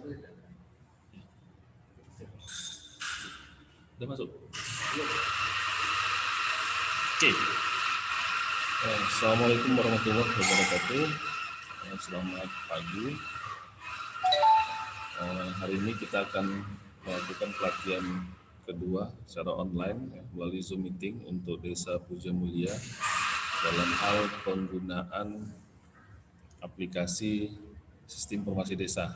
Udah masuk? Oke. Assalamualaikum warahmatullahi wabarakatuh. Selamat pagi. Hari ini kita akan melakukan pelatihan kedua secara online melalui Zoom meeting untuk Desa Puja Mulia dalam hal penggunaan aplikasi Sistem Informasi Desa.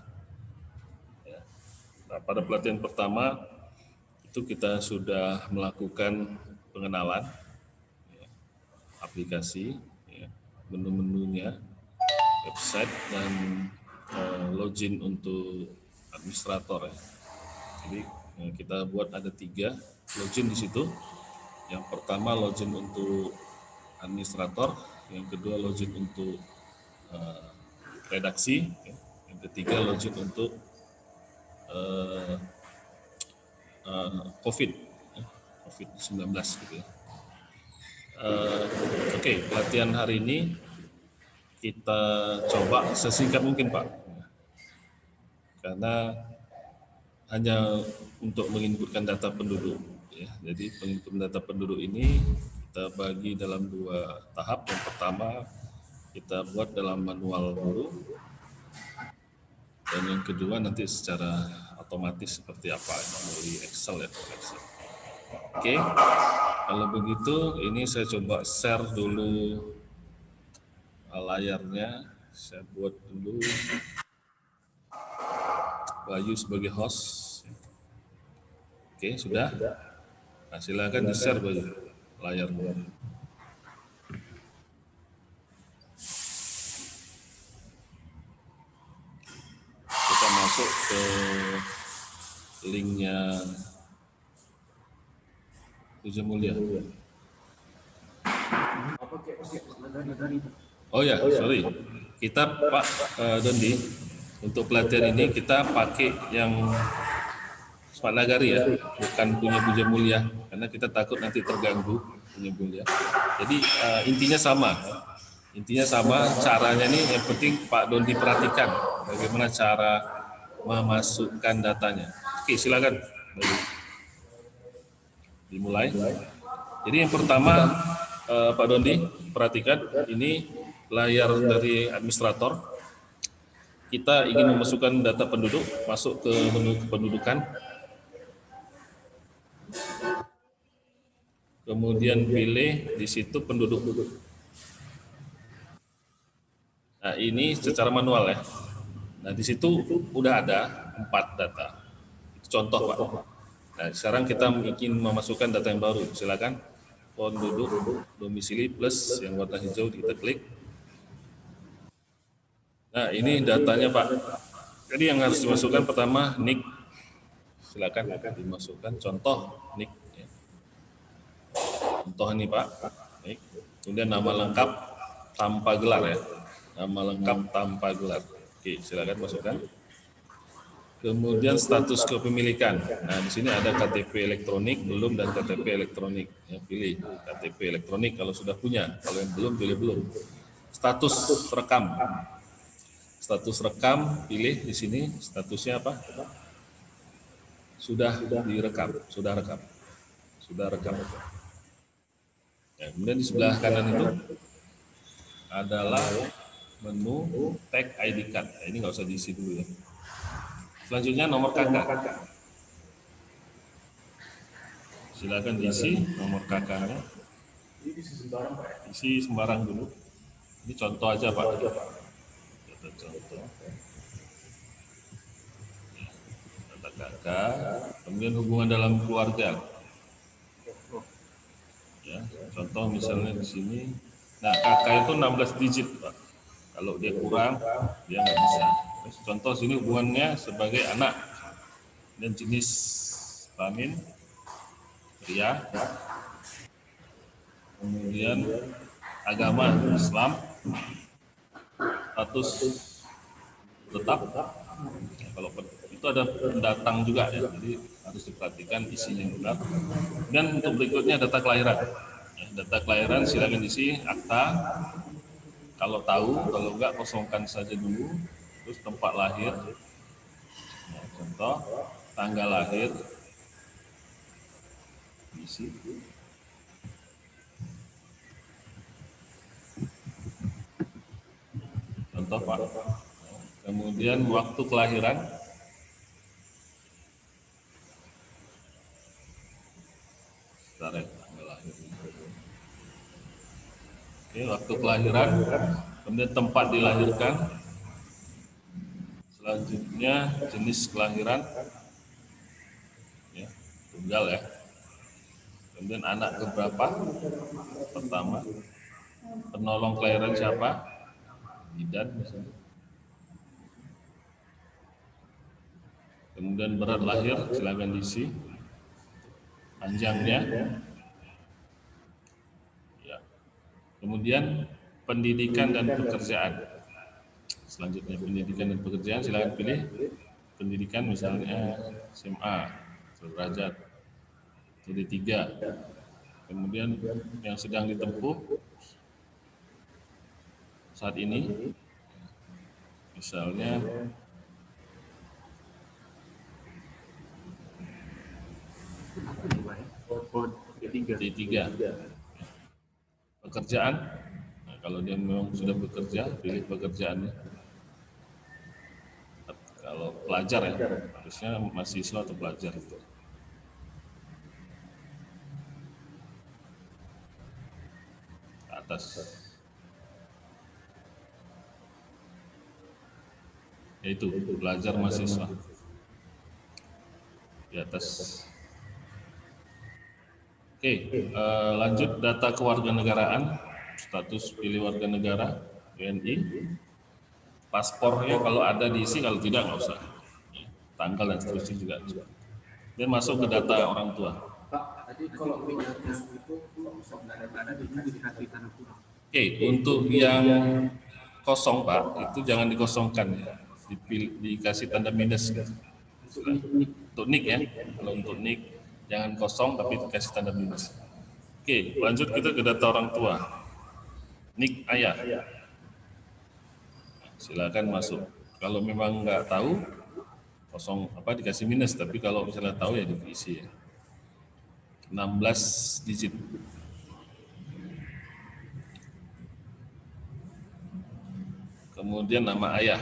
Nah, pada pelatihan pertama itu kita sudah melakukan pengenalan aplikasi, menu-menunya, website dan login untuk administrator. Jadi kita buat ada 3 login di situ. Yang pertama login untuk administrator, yang kedua login untuk redaksi, yang ketiga login untuk COVID-19 gitu ya. Oke, pelatihan hari ini kita coba sesingkat mungkin Pak, karena hanya untuk menginputkan data penduduk ya. Jadi penginputan data penduduk ini kita bagi dalam 2 tahap. Yang pertama kita buat dalam manual dulu, dan yang kedua nanti secara otomatis seperti apa melalui Excel ya. Oke, kalau begitu ini saya coba share dulu layarnya. Saya buat dulu Bayu sebagai host. Oke, sudah. Nah, silakan di-share Bayu layarnya. Kita masuk ke linknya Puja Mulia. Oh ya, sorry. Kita Pak Dondi, untuk pelatihan ini kita pakai yang Smart Nagari ya, bukan punya Puja Mulia, karena kita takut nanti terganggu Puja Mulia. Jadi intinya sama, caranya nih yang penting Pak Dondi perhatikan bagaimana cara memasukkan datanya. Oke, silakan. Dimulai. Jadi yang pertama Pak Dondi perhatikan, ini layar dari administrator. Kita ingin memasukkan data penduduk, masuk ke menu kependudukan. Kemudian pilih di situ penduduk. Nah, ini secara manual ya. Nah, di situ udah ada 4 data. Itu contoh Pak. Nah, sekarang kita ingin memasukkan data yang baru. Silakan penduduk, domisili plus yang warna hijau kita klik. Nah, ini datanya Pak. Jadi yang harus dimasukkan pertama NIK. Silakan dimasukkan contoh NIK. Contoh ini Pak. NIK. Kemudian nama lengkap tanpa gelar ya. Nama lengkap tanpa gelar. Oke, silakan masukkan. Kemudian status kepemilikan. Nah, di sini ada KTP elektronik belum dan KTP elektronik. Ya, pilih KTP elektronik kalau sudah punya. Kalau yang belum, pilih belum. Status rekam. Status rekam, pilih di sini statusnya apa? Sudah direkam, sudah rekam. Ya, kemudian di sebelah kanan itu adalah menu tag ID card. Nah, ini nggak usah diisi dulu ya. Selanjutnya nomor KK. Silakan diisi nomor KK-nya. Isi sembarang dulu. Ini contoh aja Pak. Contoh. Data KK. Kemudian hubungan dalam keluarga. Ya, contoh misalnya di sini. Nah, KK itu 16 digit Pak. Kalau dia kurang, dia nggak bisa. Contoh sini hubungannya sebagai anak dan jenis kelamin pria, kemudian agama Islam, status tetap. Kalau itu ada pendatang juga ya, jadi harus diperhatikan isinya benar. Dan untuk berikutnya data kelahiran. Data kelahiran silakan isi akta. Kalau tahu, kalau enggak kosongkan saja dulu. Terus tempat lahir, Contoh, tanggal lahir, isi. Contoh Pak. Kemudian waktu kelahiran, tanggal lahir. Oke, waktu kelahiran, kemudian tempat dilahirkan, selanjutnya jenis kelahiran, ya, tunggal ya. Kemudian anak keberapa? Pertama. Penolong kelahiran siapa? Bidan misalnya. Kemudian berat lahir, silakan diisi. Panjangnya. Ya. Kemudian pendidikan dan pekerjaan. Selanjutnya pendidikan dan pekerjaan, silakan pilih pendidikan misalnya SMA, sederajat, D3. Kemudian yang sedang ditempuh saat ini, misalnya D3. Pekerjaan, nah, kalau dia memang sudah bekerja, pilih pekerjaannya. Kalau pelajar ya, harusnya mahasiswa atau pelajar itu. Atas. Yaitu pelajar mahasiswa. Di atas. Oke, lanjut data kewarganegaraan, status pilih warga negara, WNI. Paspornya kalau ada diisi, kalau tidak nggak usah. Tanggal dan seterusnya juga. Dan masuk ke data orang tua. Oke, untuk yang kosong Pak, itu jangan dikosongkan ya. Dikasih tanda minus. Untuk nik ya, kalau untuk nik jangan kosong tapi dikasih tanda minus. Oke, lanjut kita ke data orang tua. Nik ayah. Silakan masuk. Kalau memang nggak tahu, kosong apa dikasih minus, tapi kalau misalnya tahu ya diisi ya. 16 digit. Kemudian nama ayah.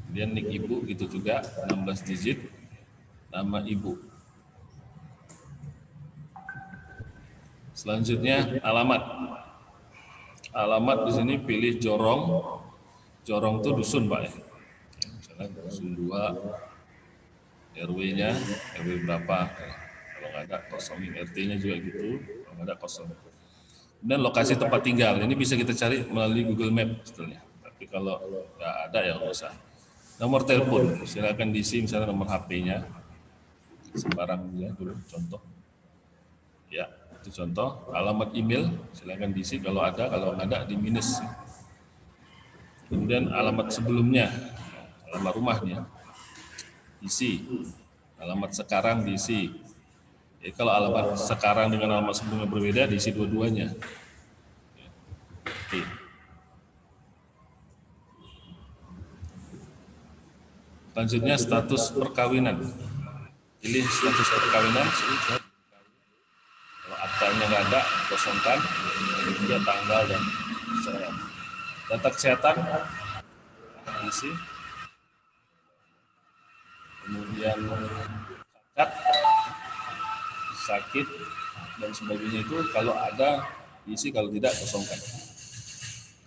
Kemudian nik ibu gitu juga 16 digit. Nama ibu. Selanjutnya alamat. Alamat di sini pilih Jorong. Jorong itu dusun Pak ya. Misalnya dusun 2, RW-nya, RW berapa. Kalau nggak ada kosongin, RT-nya juga gitu. Kalau nggak ada kosong. Dan lokasi tempat tinggal, ini bisa kita cari melalui Google Map sebetulnya. Tapi kalau nggak ada ya nggak usah. Nomor telepon, silakan diisi misalnya nomor HP-nya. Sembarang ya dulu contoh. Ya, itu contoh. Alamat email, silakan diisi kalau ada, kalau nggak ada di minus. Kemudian alamat sebelumnya, alamat rumahnya, isi. Alamat sekarang diisi. Jadi kalau alamat sekarang dengan alamat sebelumnya berbeda, diisi dua-duanya. Oke. Selanjutnya status perkawinan. Pilih status perkawinan. Kalau aktanya nggak ada, kosongkan. Juga tanggal dan perceraian. Data kesehatan, isi. Kemudian sakit dan sebagainya itu kalau ada diisi, kalau tidak kosongkan.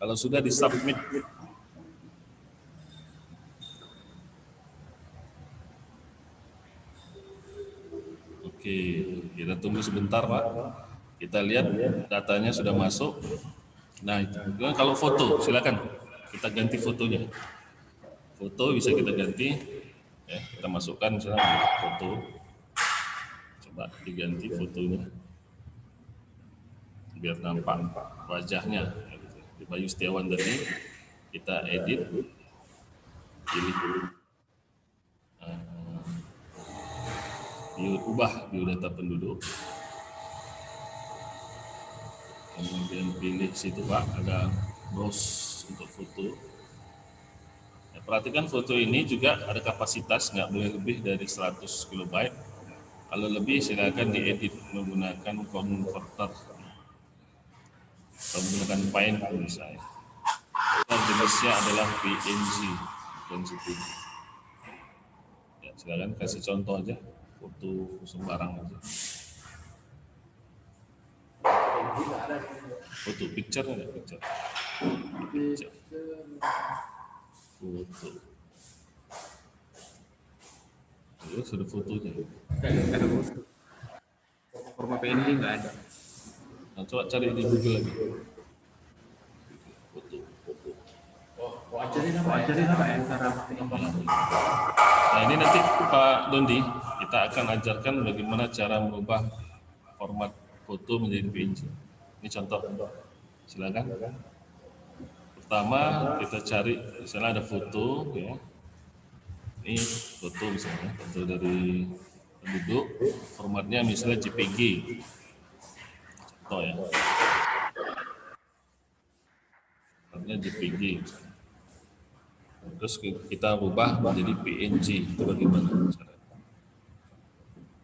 Kalau sudah disubmit. Oke, kita tunggu sebentar Pak. Kita lihat datanya sudah masuk. Nah itu, kalau foto silakan kita ganti fotonya. Foto bisa kita ganti, ya, kita masukkan misalnya foto. Coba diganti fotonya, biar nampak wajahnya. Di Bayu Setiawan tadi kita edit, pilih ubah biodata penduduk, kemudian pilih situ Pak ada browse untuk foto. Ya, perhatikan foto ini juga ada kapasitas, nggak boleh lebih dari 100 kilobyte. Kalau lebih silakan diedit menggunakan converter atau menggunakan Paint misalnya. Jenisnya adalah PNG, bukan JPG. Ya, silakan kasih contoh aja, foto sembarang aja. Foto picture ada picture. Foto. Ya, sudah fotonya. Format PNG nggak ada. Nah, coba cari di Google lagi. Foto. Ajarin apa ya cara Nah, ini nanti Pak Dondi, kita akan ajarkan bagaimana cara mengubah format foto menjadi PNG. Ini contoh. Silakan. Pertama kita cari, misalnya ada foto, ya. Ini foto misalnya, foto dari penduduk, formatnya misalnya JPG. Contoh ya. Formatnya JPG. Terus kita ubah menjadi PNG. Itu bagaimana caranya?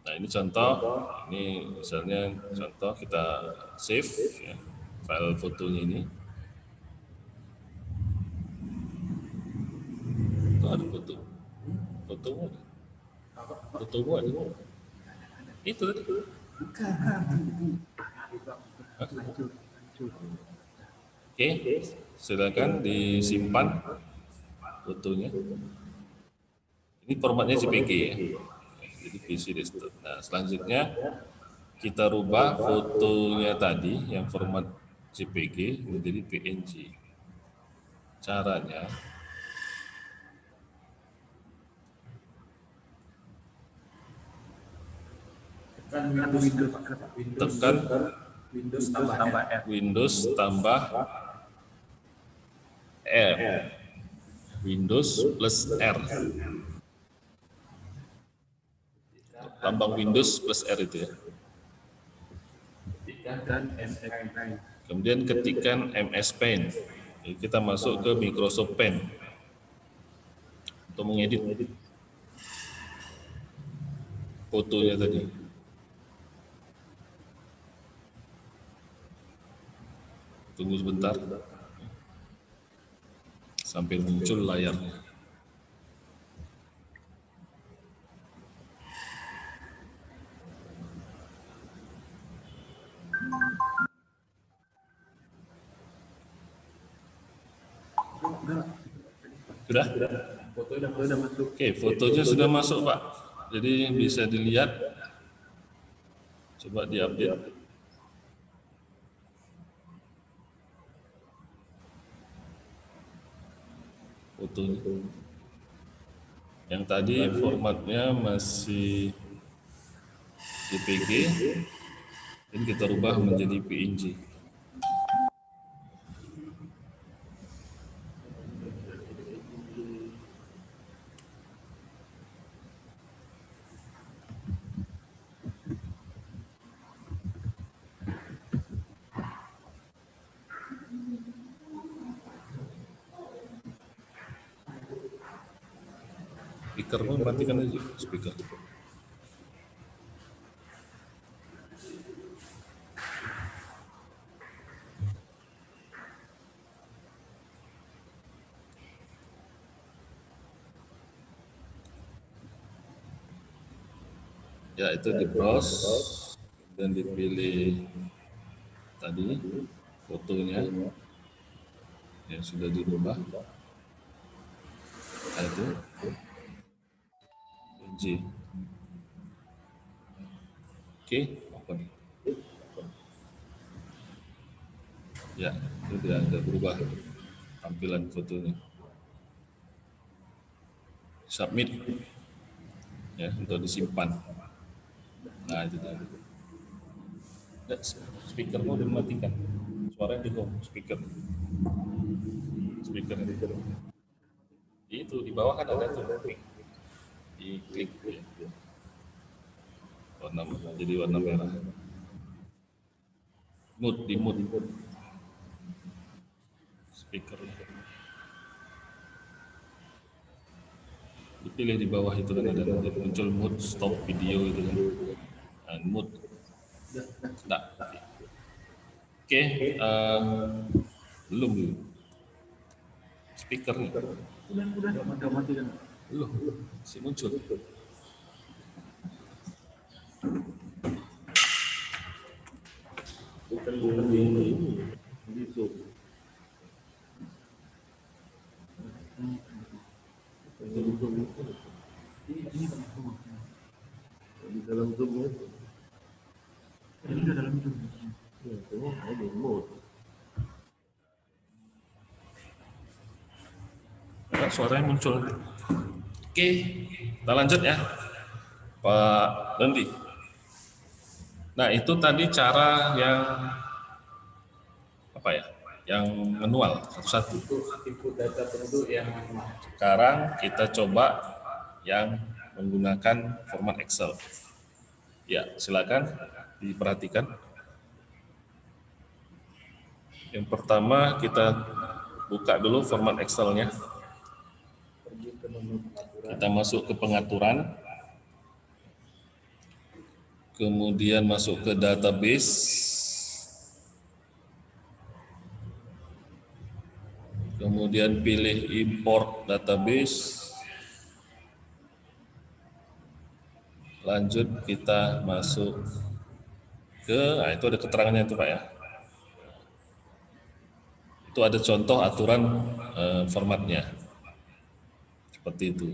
Nah, ini contoh, ini misalnya contoh kita save ya, file fotonya ini. Itu ada foto. Fotomu ada. Fotomu ada. Itu tadi. Oke, silakan disimpan fotonya. Ini formatnya JPG ya. Jadi PC desktop. Nah, selanjutnya kita rubah fotonya tadi yang format JPG menjadi PNG. Caranya tekan Windows tambah R. Windows plus R. Lambang Windows plus R itu ya. Kemudian ketikkan MS Paint. Jadi kita masuk ke Microsoft Paint untuk mengedit fotonya tadi. Tunggu sebentar sampai muncul layarnya. Sudah? Udah masuk. Oke, fotonya sudah masuk Pak. Jadi bisa dilihat. Coba diupdate. Fotonya. Yang tadi formatnya masih JPG, ini kita rubah menjadi PNG. Speakermu matikan aja speaker. Ya, itu di browse dan dipilih tadi fotonya yang sudah dirubah. Nah, itu PNG. Oke, open. Ya, itu dia ada berubah tampilan fotonya. Submit ya untuk disimpan. Nah, itu dia. Speakermu udah dimatikan. Suaranya di home speaker. Speaker itu di bawah kan ada tuh. Di klik ya. Warna jadi warna merah. Mute di mute. speaker. Dipilih di bawah itu kan ada nanti muncul mode stop video itu kan. Nah, mode. Nah. Oke, belum dulu. Speaker nih. Udah mati kan. Belum, masih muncul. Bukan ini. Gitu. Di dalam Zoom itu. Ini udah dalam Zoom. Ya, ini mode. Nah, suaranya muncul. Oke, kita lanjut ya, Pak Dondi. Nah, itu tadi cara yang apa ya? Yang manual satu-satu. Itu input data penduduk yang Sekarang kita coba yang menggunakan format Excel. Ya, silakan diperhatikan. Yang pertama kita buka dulu format Excel-nya. pergi ke menu pengaturan. Kita masuk ke pengaturan. Kemudian masuk ke database. Kemudian pilih import database. Lanjut kita masuk ke, nah itu ada keterangannya itu Pak ya. Itu ada contoh aturan formatnya. Seperti itu.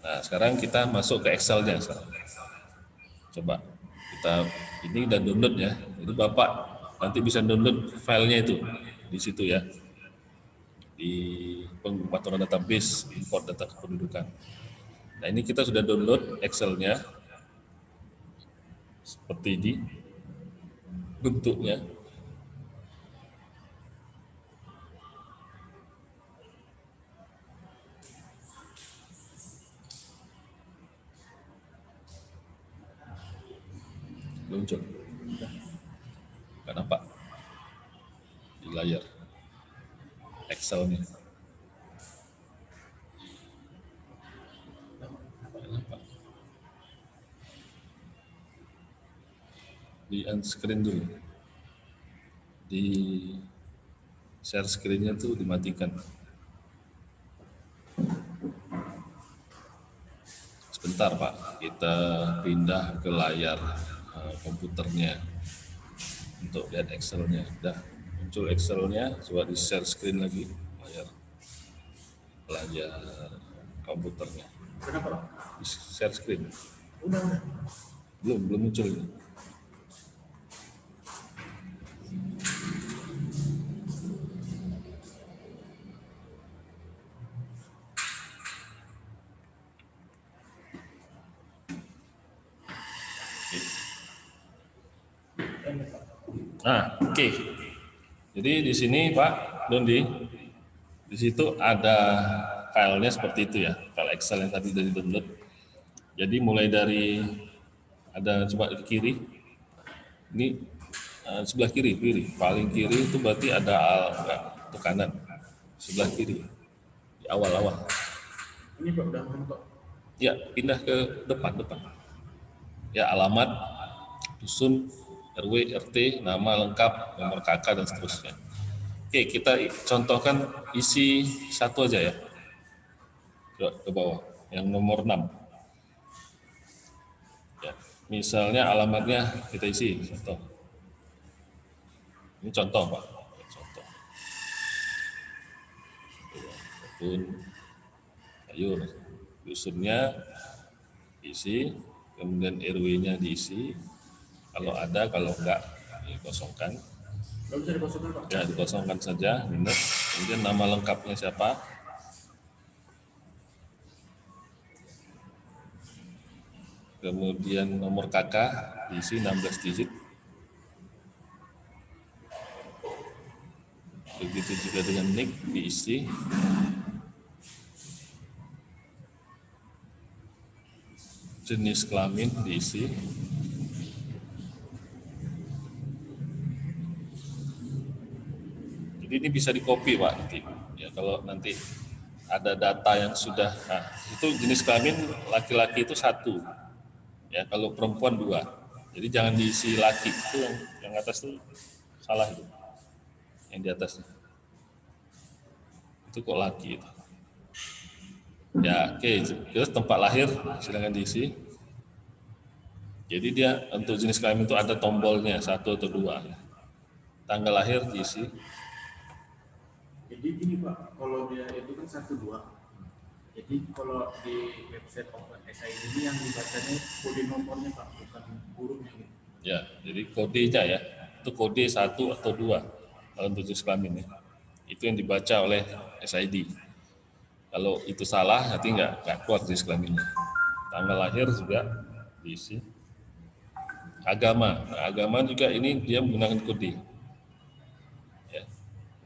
Nah sekarang kita masuk ke Excel-nya. Coba kita ini udah download ya. Itu Bapak nanti bisa download filenya itu di situ ya. Di pengaturan database import data kependudukan. Nah ini kita sudah download Excel-nya seperti ini bentuknya. Muncul, nggak nampak di layar Excel-nya. Di unscreen dulu, di share screen-nya tuh dimatikan. Sebentar Pak, kita pindah ke layar komputernya untuk lihat Excel-nya. Udah muncul Excel-nya, coba di share screen lagi layar komputernya. Kenapa? Di share screen. Udah. Belum muncul ini. Nah, oke. Jadi di sini Pak Dondi, di situ ada filenya seperti itu ya, file Excel yang tadi dari download. Jadi mulai dari ada coba di kiri, ini sebelah kiri, paling kiri itu berarti ada enggak, itu kanan, sebelah kiri, di awal-awal. Ini Pak udah mentok. Ya, pindah ke depan. Ya, alamat, dusun, RW, RT, nama lengkap, nomor KK, dan seterusnya. Oke, kita contohkan isi satu aja ya. Coba ke bawah, yang nomor 6. Ya, misalnya alamatnya kita isi, contoh. Ini contoh Pak, contoh. Kebun sayur, dusunnya isi, kemudian RW-nya diisi. Kalau ada, kalau enggak, dikosongkan. Nggak bisa dikosongkan Pak. Ya, dikosongkan saja, minus. Kemudian nama lengkapnya siapa? Kemudian nomor KK diisi 16 digit. Begitu juga dengan NIK diisi. Jenis kelamin diisi. Jadi ini bisa di copy Pak nanti. Ya kalau nanti ada data yang sudah, nah itu jenis kelamin laki-laki itu 1, ya kalau perempuan 2. Jadi jangan diisi laki, itu yang atas itu salah itu, yang di atasnya itu kok laki itu. Ya oke, terus tempat lahir silakan diisi. Jadi dia untuk jenis kelamin itu ada tombolnya 1 atau 2. Tanggal lahir diisi. Jadi gini Pak, kalau dia itu kan 1 2. Jadi kalau di website OpenSID ini yang dibacanya kode nomornya Pak, bukan hurufnya gitu. Ya, jadi kodenya ya, itu kode 1 atau 2 kalau untuk jenis kelamin ya. Itu yang dibaca oleh SID. Kalau itu salah, nanti nggak kuat jenis kelaminnya. Tanggal lahir juga diisi. Agama, nah, agama juga ini dia menggunakan kode. Ya,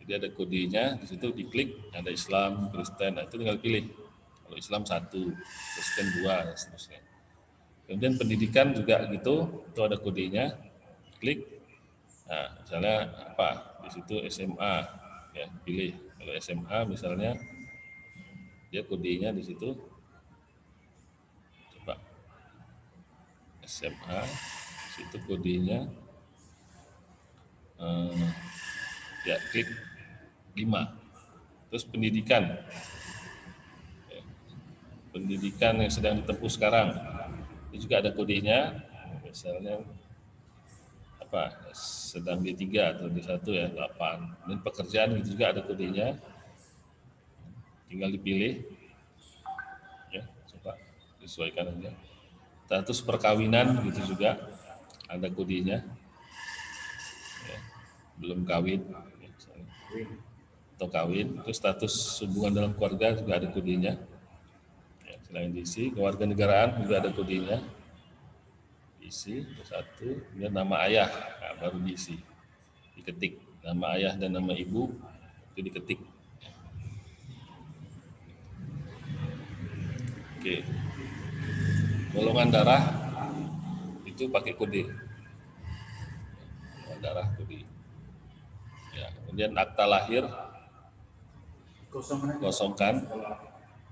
jadi ada kodenya, di situ diklik, ada Islam, Kristen, nah itu tinggal pilih. Kalau Islam 1, Kristen 2, dan seterusnya. Kemudian pendidikan juga gitu, itu ada kodenya, klik. Nah, misalnya apa? Di situ SMA, ya pilih. Kalau SMA misalnya, dia kodenya di situ. Coba SMA, di situ kodenya. Ya klik 5. Terus pendidikan, ya, pendidikan yang sedang ditempuh sekarang, itu juga ada kodenya. Misalnya apa sedang D3 atau D1 ya 8. Dan pekerjaan itu juga ada kodenya, tinggal dipilih ya, coba disesuaikan aja. Status perkawinan gitu juga ada kodenya ya, belum kawin ya, misalnya. Atau kawin. Terus status hubungan dalam keluarga juga ada kodenya ya, selain diisi. Kewarganegaraan juga ada kodenya, isi 1. Kemudian nama ayah, nah, baru diisi, diketik nama ayah dan nama ibu itu diketik. Oke, golongan darah itu pakai kode, golongan darah kode. Ya, kemudian akta lahir kosongkan,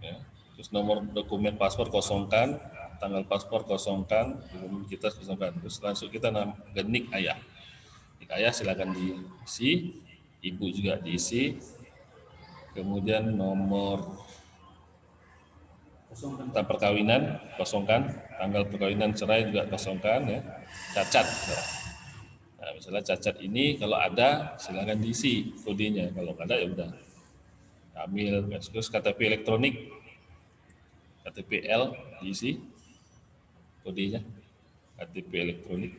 ya. Terus nomor dokumen paspor kosongkan, tanggal paspor kosongkan, identitas kosongkan. Terus langsung kita ke nik ayah. Nik ayah silakan diisi, ibu juga diisi. Kemudian nomor tentang perkawinan kosongkan, tanggal perkawinan cerai juga kosongkan ya. Cacat. Nah, misalnya cacat ini kalau ada silakan diisi kodenya, kalau nggak ada ya udah. Hamil, terus KTP elektronik, KTPL diisi kodenya, KTP elektronik.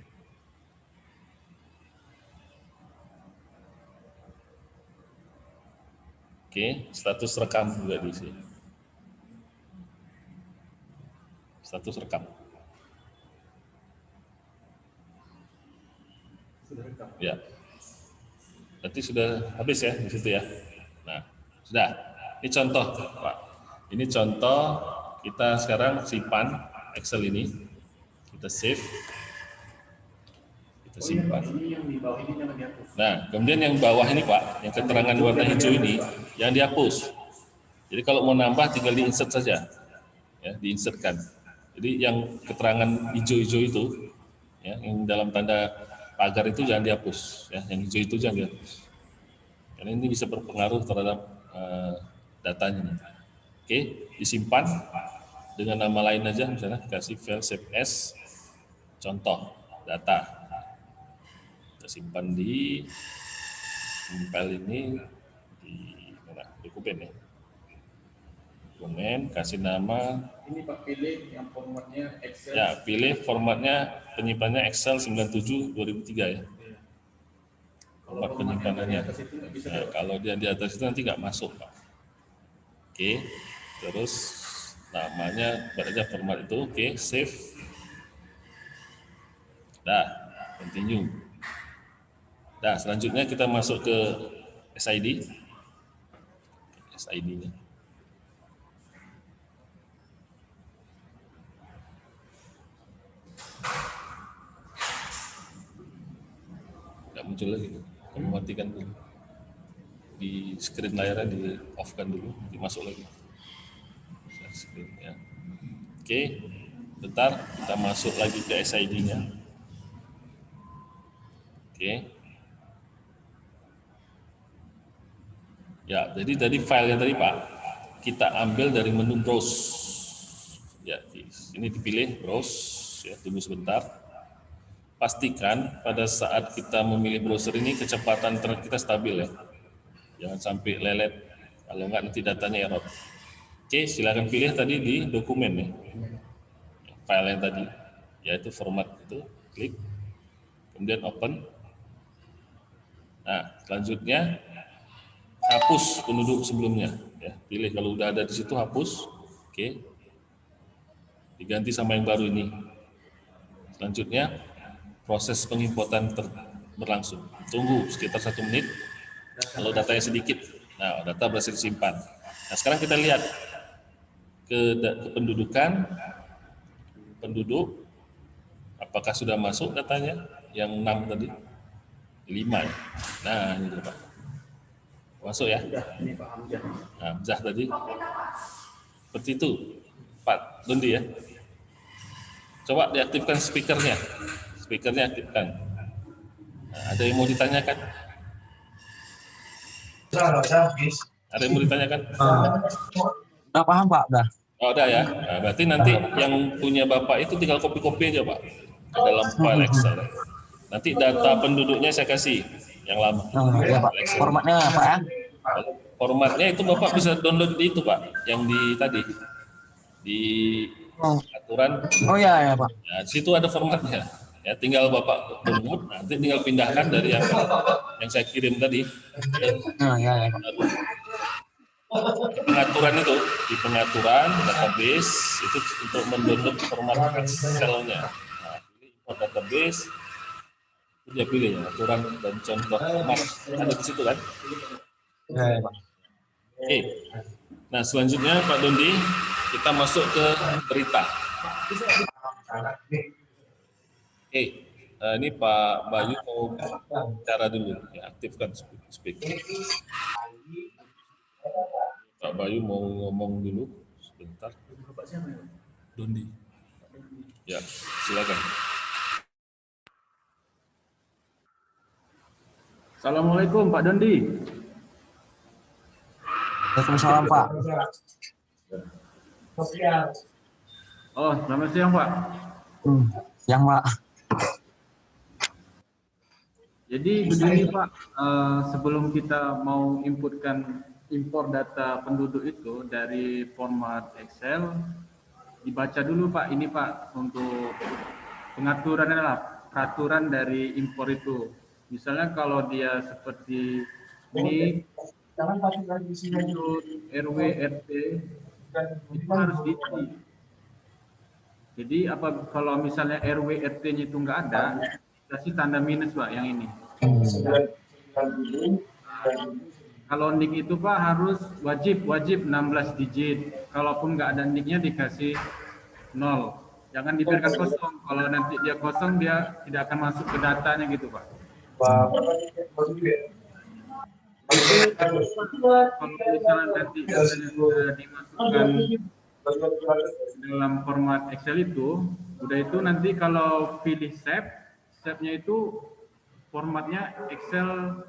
Oke, status rekam juga diisi. Status rekam. Sudah rekam. Ya. Berarti sudah habis ya di situ ya. Nah, sudah. Ini contoh, Pak. Ini contoh kita sekarang simpan Excel ini. Kita save. Kita simpan. Ini yang di bawah ini jangan dihapus. Nah, kemudian yang bawah ini Pak, yang keterangan warna hijau ini, yang dihapus. Jadi kalau mau nambah tinggal di-insert saja, ya, di-insertkan. Jadi yang keterangan hijau-hijau itu, ya, yang dalam tanda pagar itu jangan dihapus, ya, yang hijau itu jangan dihapus. Karena ini bisa berpengaruh terhadap datanya. Oke, disimpan dengan nama lain aja, misalnya kasih file save as, contoh data. Kita simpan di file ini di mana? Dokumen ya. Dokumen, kasih nama. Ini Pak pilih yang formatnya Excel. Ya, pilih formatnya penyimpanannya Excel 97 2003 ya. Format penyimpanannya. Nah, kalau dia di atas itu nanti nggak masuk Pak. Oke, terus namanya berarti format itu, oke, save. Dah, continue. Nah, selanjutnya kita masuk ke SID. SID-nya. Nggak muncul lagi. Kamu matikan dulu. di screen layarnya di off kan dulu, dimasuk lagi. Share screen ya. Oke, bentar kita masuk lagi ke SID-nya. Oke. Ya, jadi tadi filenya tadi Pak, kita ambil dari menu browse. Ya, ini dipilih browse, ya, tunggu sebentar. Pastikan pada saat kita memilih browser ini kecepatan internet kita stabil ya. Jangan sampai lelet, kalau enggak nanti datanya error. Oke, silakan pilih tadi di dokumen ya. File yang tadi, yaitu format itu, klik, kemudian open. Nah, selanjutnya hapus penduduk sebelumnya. Ya, pilih kalau udah ada di situ hapus, oke. Diganti sama yang baru ini. Selanjutnya proses pengimportan berlangsung. Tunggu sekitar 1 menit. Kalau datanya sedikit, nah data berhasil disimpan. Nah sekarang kita lihat ke pendudukan, penduduk, apakah sudah masuk datanya? Yang 6 tadi, 5 ya. Nah ini Pak, masuk ya. Ini Pak Hamzah. Nah, Hamzah tadi, seperti itu, Pak Dondi ya. Coba diaktifkan speakernya aktifkan. Nah, ada yang mau ditanyakan? Ada yang mau ditanyakan? Udah paham Pak, udah. Oh, udah ya. Nah, berarti nanti yang punya Bapak itu tinggal copy aja Pak ke dalam file Excel. Nanti data penduduknya saya kasih yang lama. Ya Pak. Excel. Formatnya Pak ya? Formatnya itu Bapak bisa download di itu Pak, yang di tadi di aturan. Oh ya Pak. Ya, di situ ada formatnya. Ya, tinggal Bapak download, nanti tinggal pindahkan dari yang saya kirim tadi. Nah, ya Pak. Di pengaturan itu, di pengaturan database itu untuk mendownload format Excel-nya. Nah, pilih import database, itu dia pilih ya, aturan dan contoh format ada di situ kan. Ya Pak. Oke. Nah selanjutnya Pak Dondi, kita masuk ke berita. Oke, ini Pak Bayu mau bicara dulu, ya, aktifkan speaker. Pak Bayu mau ngomong dulu sebentar. Bapak siapa ya? Dondi. Ya, silakan. Assalamualaikum Pak Dondi. Waalaikumsalam Pak. Oh, selamat siang Pak. Yang Pak. Jadi begini Pak, sebelum kita mau impor data penduduk itu dari format Excel, dibaca dulu Pak, ini Pak untuk pengaturan adalah peraturan dari impor itu. Misalnya kalau dia seperti ini, RW, RT, itu harus diisi. Jadi kalau misalnya RW, RT-nya itu nggak ada, kasih tanda minus Pak yang ini. Kalau nick itu Pak harus wajib 16 digit. Kalaupun nggak ada nicknya dikasih 0. Jangan dibiarkan kosong. Kalau nanti dia kosong dia tidak akan masuk ke datanya gitu Pak. Kalau misalnya nanti datanya sudah dimasukkan dalam format Excel itu, udah itu nanti kalau pilih save-nya itu formatnya Excel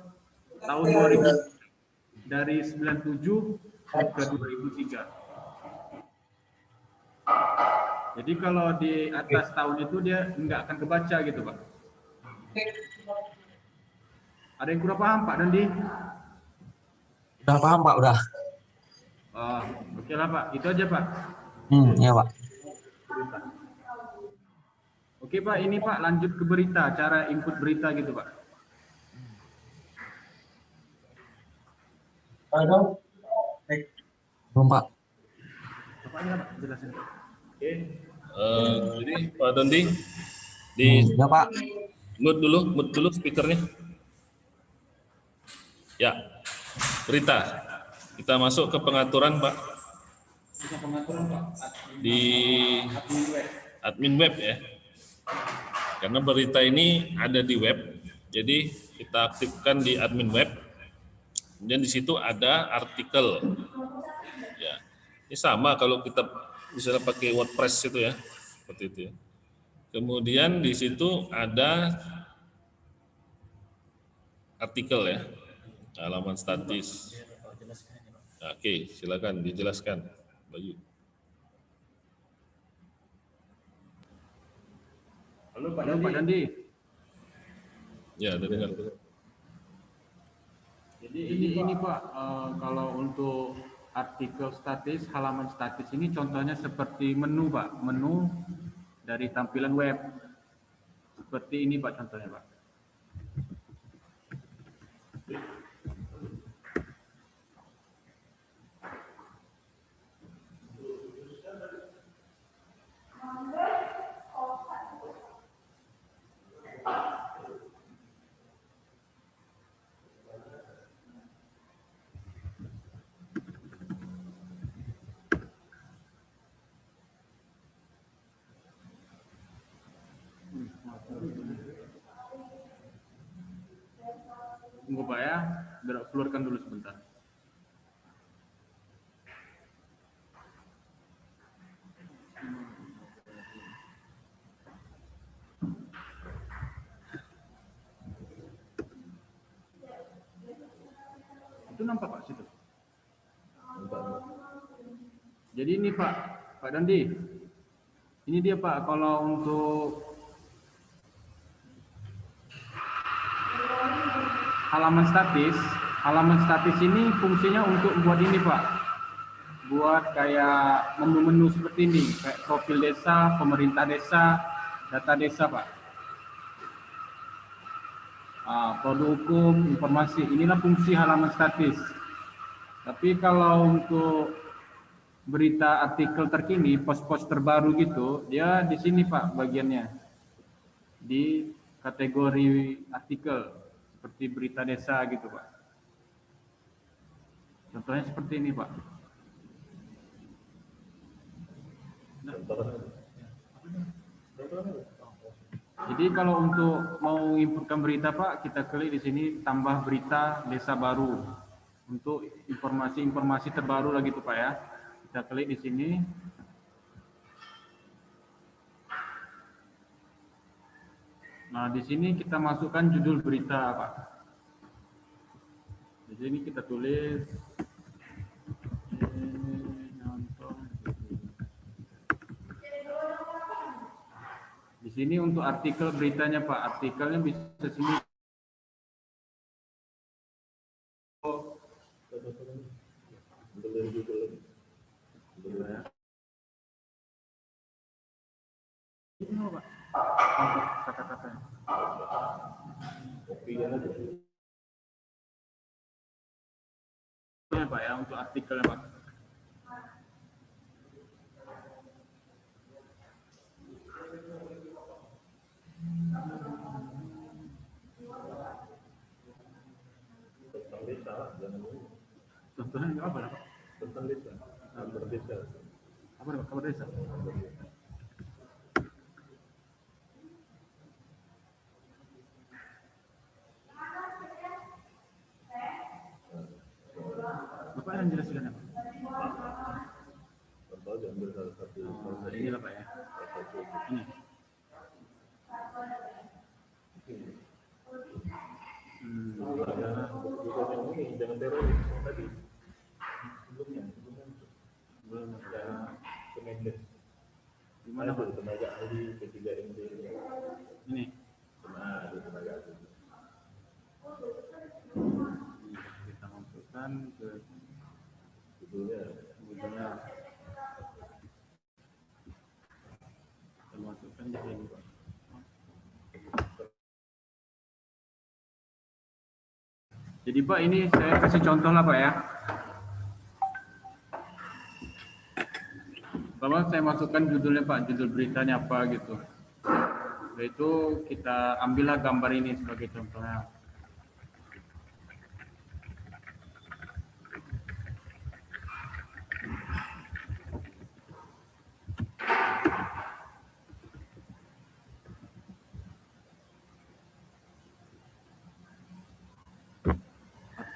tahun 2000 dari 97 ke 2003. Jadi kalau di atas tahun itu dia nggak akan kebaca gitu Pak. Ada yang kurang paham Pak Dondi? Udah paham Pak, udah. Oh, oke lah Pak, itu aja Pak. Ya Pak. Oke Pak, ini Pak lanjut ke berita, cara input berita gitu Pak. Belum Pak. Apa aja Pak, jelasin. Oke. Jadi Pak Dondi, Ya Pak. mute dulu speakernya. Ya, berita. Kita masuk ke pengaturan Pak. Pengaturan Pak. Di admin web ya. Karena berita ini ada di web, jadi kita aktifkan di admin web. Kemudian di situ ada artikel. Ya, ini sama kalau kita misalnya pakai WordPress itu ya, seperti itu ya. Kemudian di situ ada artikel ya, halaman statis. Oke, silakan dijelaskan, Bayu. Halo Pak Dandi. Ya, ada dengar. Jadi ini Pak, kalau untuk artikel statis, halaman statis ini contohnya seperti menu Pak, menu dari tampilan web. Seperti ini Pak contohnya Pak. Tunggu Pak ya, keluarkan dulu sebentar. Itu nampak Pak situ. Jadi ini Pak Dandi, ini dia Pak, kalau untuk halaman statis ini fungsinya untuk buat ini Pak, buat kayak menu-menu seperti ini, kayak profil desa, pemerintah desa, data desa Pak. Produk hukum, informasi, inilah fungsi halaman statis. Tapi kalau untuk berita artikel terkini, post-post terbaru gitu, dia di sini Pak bagiannya, di kategori artikel, seperti berita desa gitu Pak. Contohnya seperti ini Pak. Jadi kalau untuk mau inputkan berita Pak, kita klik di sini tambah berita desa baru. Untuk informasi-informasi terbaru lagi tuh Pak ya. Kita klik di sini. Nah, di sini kita masukkan judul berita Pak. Di sini kita tulis di sini untuk artikel beritanya Pak, artikelnya bisa sini. Ini Pak, kata-katanya. Ya Pak ya, untuk artikelnya Pak. Contohnya apa Pak? Tentang desa, kabar desa. Apa Pak, kabar desa? Bapak yang jelaskan apa? Contoh diambil salah satu. Ini lah Pak ya. Ini. Bukan yang ini, jangan teroris tadi. Sebelumnya belum ada Kemendes. Di mana Pak? Tenaga ahli P3MD. Ini. Nah, ada tenaga ahli. Kita masukkan ke Judulnya. Kita masukkan di sini Pak. Jadi Pak, ini saya kasih contoh lah Pak ya. Bapak saya masukkan judulnya Pak, judul beritanya apa gitu. Setelah itu kita ambillah gambar ini sebagai contohnya.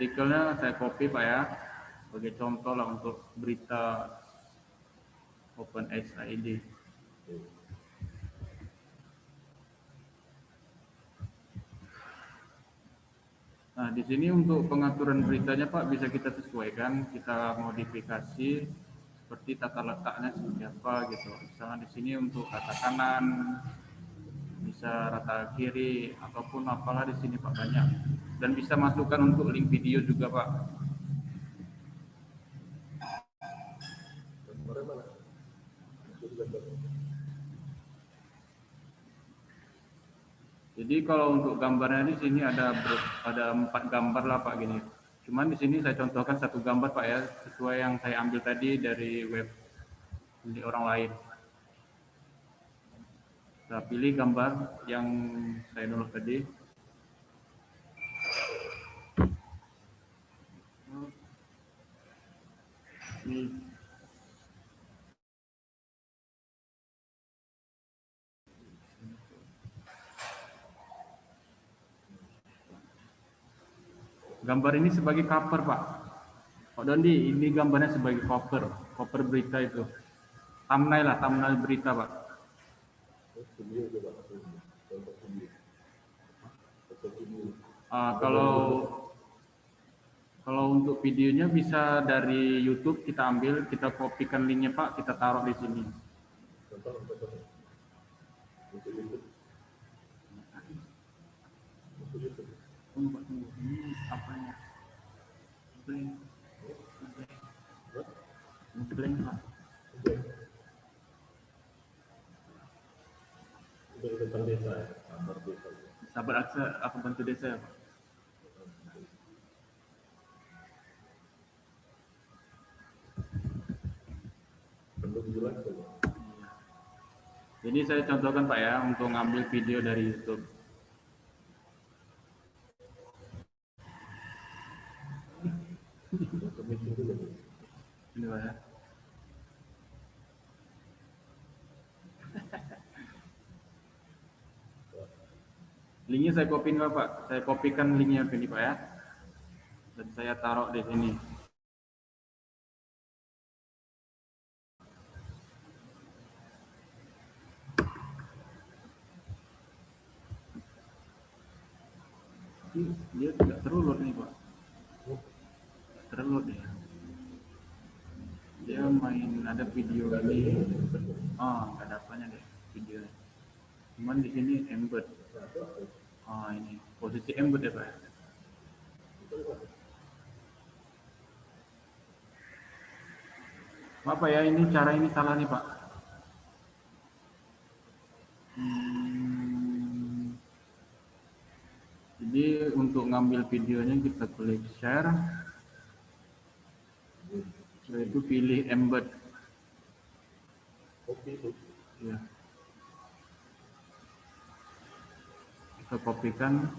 Artikelnya saya copy Pak ya, sebagai contoh lah untuk berita OpenX ID. Nah, di sini untuk pengaturan beritanya Pak bisa kita sesuaikan, kita modifikasi seperti tata letaknya seperti apa gitu. Misalnya di sini untuk rata kanan, bisa rata kiri ataupun apalah di sini Pak banyak. Dan bisa masukkan untuk link video juga Pak. Jadi kalau untuk gambarnya di sini ada 4 gambar lah Pak gini. Cuman di sini saya contohkan satu gambar Pak ya, sesuai yang saya ambil tadi dari web milik orang lain. Saya pilih gambar yang saya download tadi. Ini gambar ini sebagai cover Pak. Pak Dondi, ini gambarnya sebagai cover berita itu. Thumbnail lah, thumbnail berita Pak. Kalau untuk videonya bisa dari YouTube kita ambil, kita kopikan linknya Pak, kita taruh di sini. Tunggu, ini apanya? Blank Pak. Tentang desa, Sahabat aksa apa bantu desa ya Pak? belum jelas. Jadi saya contohkan Pak ya untuk ngambil video dari YouTube. Ini Pak ya. Linknya saya copy Pak. Saya kopikan linknya ini Pak ya. Dan saya taruh di sini. Dia tidak terlalu nih Pak. Terlalu dia. Dia main ada video ini. Nggak ada apanya deh videonya. Cuman di sini embed. Ini posisi embed ya Pak. Apa ya ini cara ini salah nih Pak. Jadi untuk ngambil videonya kita klik share. Setelah itu pilih embed. Ya. Kita kopikan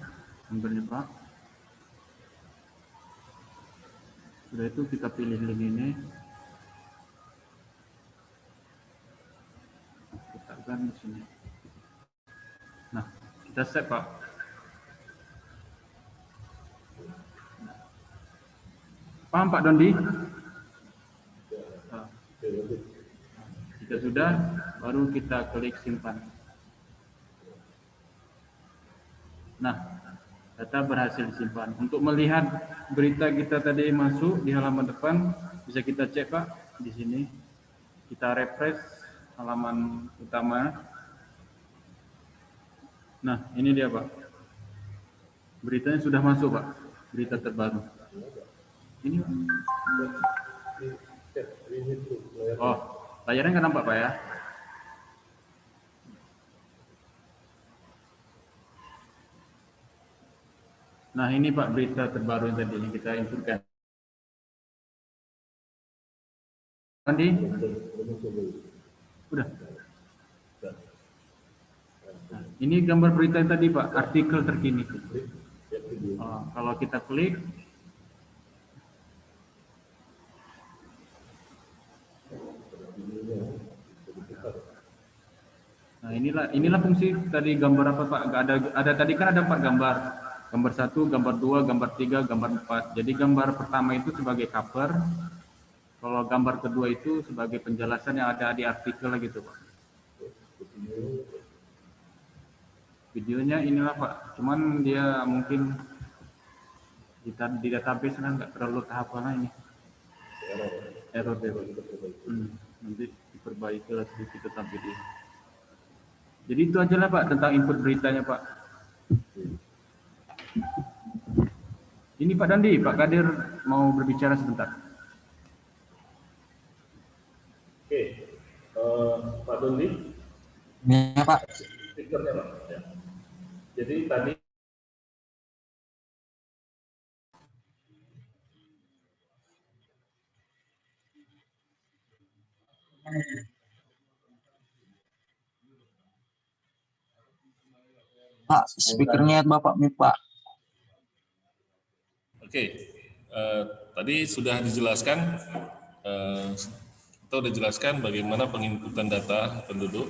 embednya Pak. Setelah itu kita pilih link ini. Letakkan di sini. Nah, kita save Pak. Paham Pak Dondi? Jika sudah, baru kita klik simpan. Nah, data berhasil disimpan. Untuk melihat berita kita tadi masuk di halaman depan, bisa kita cek Pak di sini. Kita refresh halaman utama. Nah, ini dia Pak. Beritanya sudah masuk Pak. Berita terbaru. Ini Pak. Oh, layarnya nggak nampak Pak ya? Nah, ini Pak berita terbaru yang tadi kita inputkan. Andi? Udah. Nah, ini gambar berita yang tadi Pak, artikel terkini. Kalau kita klik, nah inilah fungsi tadi gambar apa Pak? Ada tadi kan ada 4 gambar. Gambar 1, gambar 2, gambar 3, gambar 4. Jadi gambar pertama itu sebagai cover, kalau gambar kedua itu sebagai penjelasan yang ada di artikel gitu Pak. Videonya inilah Pak, cuman dia mungkin di database kan nggak terlalu tahap mana ini. Error deh Pak. Nanti diperbaiki lah sedikit tentang video. Jadi itu aja lah Pak tentang input beritanya Pak. Ini Pak Dandi, Pak Kadir mau berbicara sebentar. Oke, Pak Dondi, Ya Pak. speakernya Pak. Ya. Jadi tadi Pak, speakernya Bapak mute Pak. Oke, tadi sudah dijelaskan, kita sudah jelaskan bagaimana penginputan data penduduk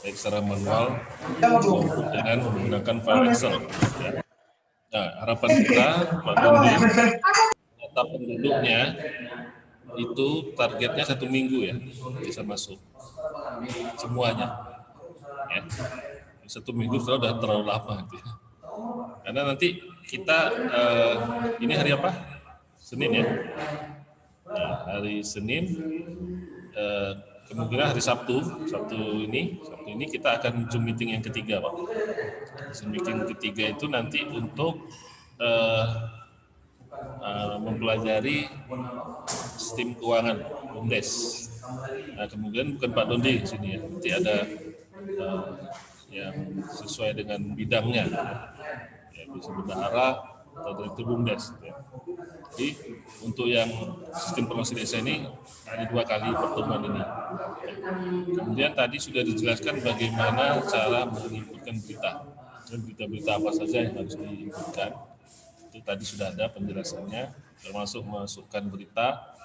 baik secara manual maupun dengan menggunakan file Excel. Ya. Nah, harapan kita, Pak Dondi, data penduduknya itu targetnya 1 minggu ya bisa masuk semuanya. Ya. 1 minggu sudah terlalu lama. Gitu ya. Karena nanti kita ini hari apa? Senin ya. Nah, hari Senin kemungkinan hari Sabtu ini kita akan Zoom meeting yang ketiga Pak. Zoom meeting ketiga itu nanti untuk mempelajari sistem keuangan BUMDes. Nah, kemudian bukan Pak Dondi di sini ya, nanti ada yang sesuai dengan bidangnya, ya, bisa bendahara atau direktur BUMDes. Ya. Jadi untuk yang sistem promosi desa ini hanya 2 kali pertemuan ini. Ya. Kemudian tadi sudah dijelaskan bagaimana cara menginputkan berita dan berita-berita apa saja yang harus diinputkan. Itu tadi sudah ada penjelasannya, termasuk masukkan berita.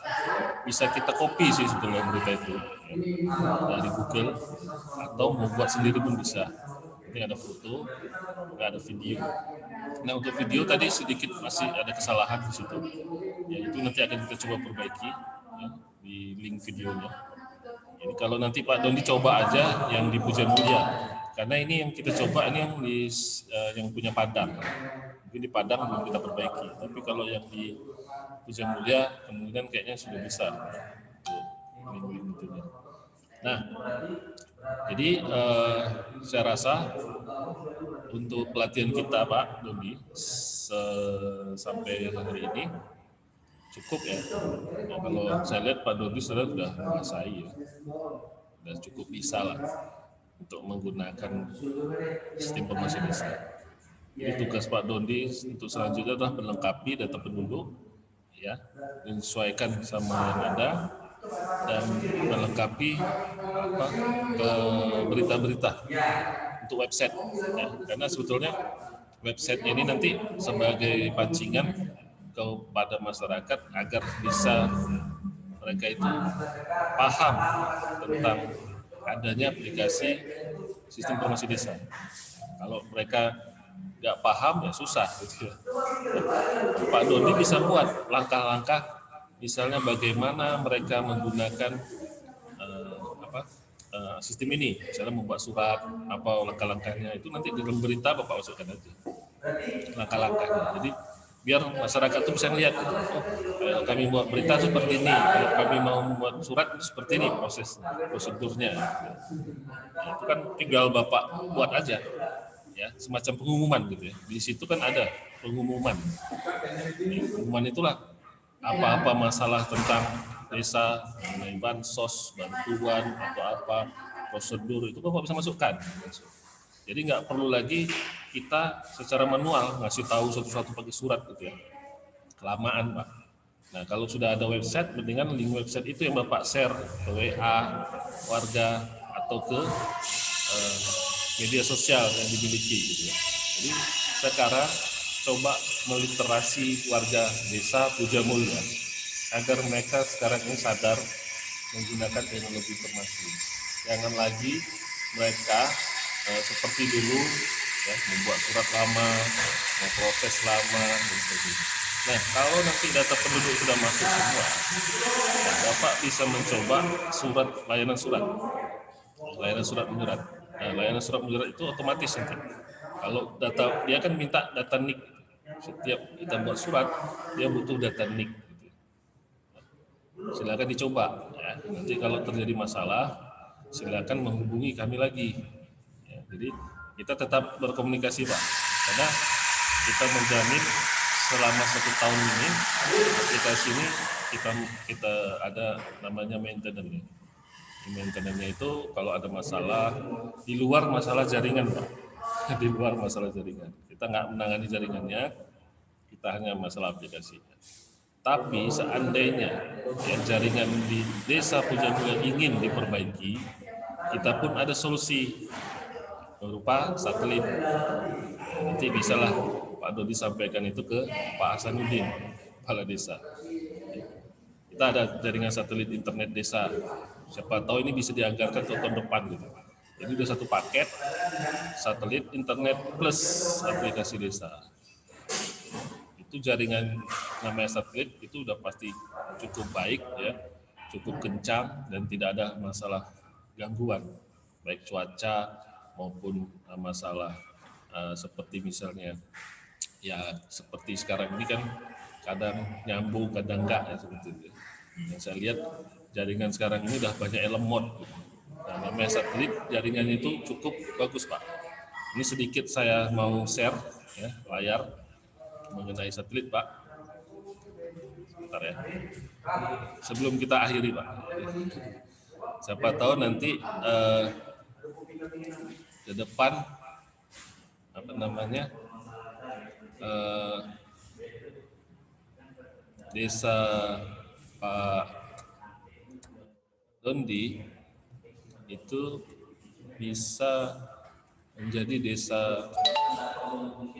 Bisa kita copy sih sebetulnya berita itu ya, dari Google atau membuat sendiri pun bisa. Ini ada foto, ada video. Nah untuk video tadi sedikit masih ada kesalahan di situ. Ya itu nanti akan kita coba perbaiki ya, di link videonya. Jadi kalau nanti Pak Dondi coba aja yang di Puja Mulia, karena ini yang kita coba ini yang punya Padang. Mungkin di Padang belum kita perbaiki, tapi kalau yang di Puja Mulia kemungkinan kayaknya sudah bisa. Nah, jadi saya rasa untuk pelatihan kita Pak Dondi sampai hari ini cukup ya. Nah, kalau saya lihat Pak Dondi sudah menguasai ya, dan cukup bisa lah untuk menggunakan sistem informasi desa. Jadi tugas Pak Dondi untuk selanjutnya adalah melengkapi data penduduk, ya, menyesuaikan sama yang ada dan melengkapi ke berita-berita untuk website. Ya, karena sebetulnya website ini nanti sebagai pancingan kepada masyarakat agar bisa mereka itu paham tentang adanya aplikasi sistem informasi desa. Kalau mereka nggak paham ya susah gitu ya. Pak Doni bisa buat langkah-langkah, misalnya bagaimana mereka menggunakan sistem ini, misalnya membuat surat, apa langkah-langkahnya itu nanti dalam berita Bapak masukkan aja langkah-langkahnya. Jadi biar masyarakat itu bisa lihat, oh, kami buat berita seperti ini, kalau kami mau membuat surat seperti ini prosedurnya. Nah, itu kan tinggal Bapak buat aja, ya semacam pengumuman gitu ya. Di situ kan ada pengumuman. Pengumuman itulah apa-apa masalah tentang desa, mengenai bansos, bantuan atau apa prosedur itu Bapak bisa masukkan. Jadi nggak perlu lagi kita secara manual ngasih tahu satu-satu pakai surat gitu ya. Kelamaan Pak. Nah kalau sudah ada website, mendingan link website itu yang Bapak share ke WA warga atau ke media sosial yang dimiliki gitu ya. Jadi sekarang coba meliterasi warga desa Puja Mulia agar mereka sekarang ini sadar menggunakan teknologi informasi. Jangan lagi mereka seperti dulu ya, membuat surat lama, memproses lama, dan sebagainya. Nah, kalau nanti data penduduk sudah masuk semua, nah, Bapak bisa mencoba layanan surat menyurat. Nah, layanan surat menyurat itu otomatis nanti. Kalau data, dia kan minta data NIK. Setiap kita buat surat, dia butuh data NIK. Silakan dicoba. Ya. Nanti kalau terjadi masalah, silakan menghubungi kami lagi. Ya, jadi kita tetap berkomunikasi Pak, karena kita menjamin selama 1 tahun ini aplikasi ini kita ada namanya maintenance. Maintenance-nya itu kalau ada masalah di luar masalah jaringan Pak, di luar masalah jaringan. Kita nggak menangani jaringannya, kita hanya masalah aplikasinya. Tapi seandainya ya, jaringan di desa Pujamulia ingin diperbaiki, kita pun ada solusi berupa satelit. Nanti bisalah Pak Dodi sampaikan itu ke Pak Hasanuddin, kepala desa. Kita ada jaringan satelit internet desa. Siapa tahu ini bisa dianggarkan untuk tahun depan gitu. Jadi udah satu paket satelit internet plus aplikasi desa. Itu jaringan namanya satelit itu udah pasti cukup baik ya, cukup kencang dan tidak ada masalah gangguan baik cuaca maupun masalah seperti misalnya ya seperti sekarang ini kan kadang nyambung kadang enggak ya seperti itu. Yang saya lihat jaringan sekarang ini udah banyak elemon. Nah, namanya satelit jaringannya itu cukup bagus Pak. Ini sedikit saya mau share ya layar mengenai satelit Pak. Sebentar ya. Sebelum kita akhiri Pak. Siapa tahu nanti ke depan apa namanya desa Pak Dondi itu bisa menjadi desa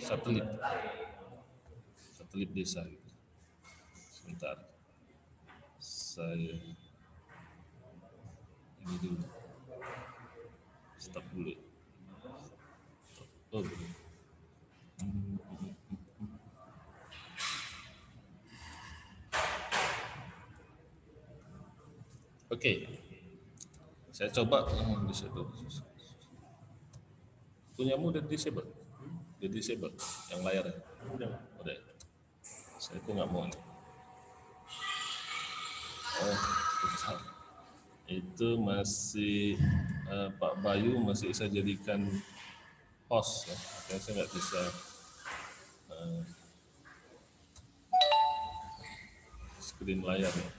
satelit desa. Sebentar, saya ini dulu, stop dulu. Oh, Oke, saya coba yang disable. Punyamu udah disable? Udah disable yang layarnya? Udah. Saya tuh nggak mau. Oh, bentar. Itu masih Pak Bayu masih saya jadikan host ya. Makanya saya nggak bisa screen layar ya.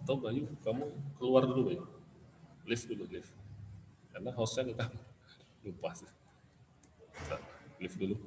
Atau Bayu, kamu keluar dulu Bayu, lift dulu, karena hostnya ke kamu, lupa sih, lift dulu.